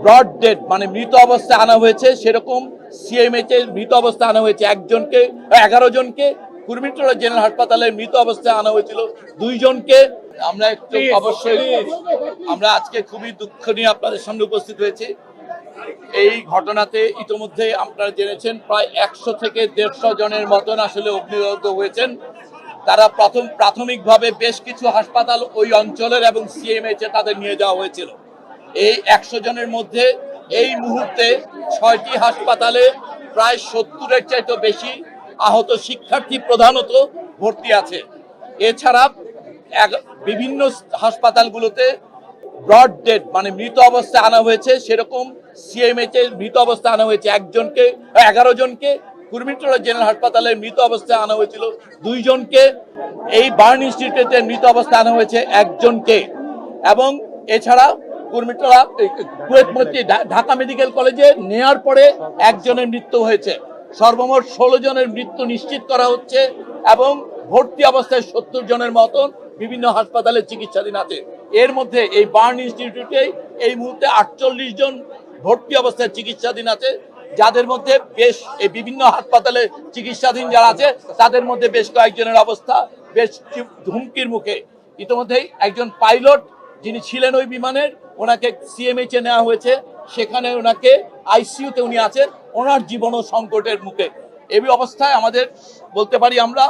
Broad dead মানে মৃত অবস্থায় আনা হয়েছে, সেরকম সিএমএইচ এর মৃত অবস্থায় আনা হয়েছে 11 জনকে। কুর্মিটোলা জেনারেল হাসপাতালে মৃত অবস্থায় আনা হয়েছিল 2 জনকে। আমরা একটু অবশ্যই আমরা আজকে খুবই দুঃখ নিয়ে আপনাদের সামনে উপস্থিত হয়েছি। এই ঘটনাতে ইতিমধ্যে আপনারা জেনেছেন প্রায় 100 থেকে 150 জনের মতন আসলে অগ্নিদগ্ধ হয়েছেন। তারা প্রাথমিকভাবে বেশ কিছু হাসপাতাল ওই অঞ্চলের এবং সিএমএইচ এ তাদের নিয়ে যাওয়া হয়েছিল। এই 100 জনের মধ্যে এই মুহূর্তে 6টি হাসপাতালে প্রায় 70-এর চাইতে বেশি আহত শিক্ষার্থী প্রধানত ভর্তি আছে। এছাড়া বিভিন্ন হাসপাতালগুলোতে ব্রড ডেড মানে মৃত অবস্থায় আনা হয়েছে, সেরকম সিএমএইচ এর মৃত অবস্থায় আনা হয়েছে 11 জনকে। কুর্মিটোলা জেনারেল হাসপাতালে মৃত অবস্থায় আনা হয়েছিল 2 জনকে। এই বার্ন ইনস্টিটিউটে মৃত অবস্থায় আনা হয়েছে 1 জনকে। এবং এছাড়া কুর্মিটোলা কুয়েতমতি ঢাকা মেডিকেল কলেজে নেয়ার পরে 1 জনের মৃত্যু হয়েছে। সর্বমোট 16 জনের মৃত্যু নিশ্চিত করা হচ্ছে এবং ভর্তি অবস্থায় 70 জনের মতন বিভিন্ন হাসপাতালে চিকিৎসাধীন আছে। এর মধ্যে এই বার্ন ইনস্টিটিউটে এই মুহূর্তে 48 জন ভর্তি অবস্থায় চিকিৎসাধীন আছে, যাদের মধ্যে এই বিভিন্ন হাসপাতালে চিকিৎসাধীন যারা আছে তাদের মধ্যে বেশ কয়েকজনের অবস্থা বেশ হুমকির মুখে। ইতিমধ্যেই একজন পাইলট যিনি ছিলেন ওই বিমানের, ওনাকে সিএমএইচ এ নেওয়া হয়েছে, সেখানে ওনাকে আইসিইউতে উনি আছেন, ওনার জীবনও সংকটের মুখে। এই অবস্থায় আমাদের বলতে পারি আমরা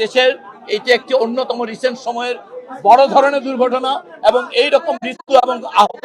দেশের এইটি একটি অন্যতম রিসেন্ট সময়ের বড় ধরনের দুর্ঘটনা এবং এই রকম মৃত্যু এবং আহত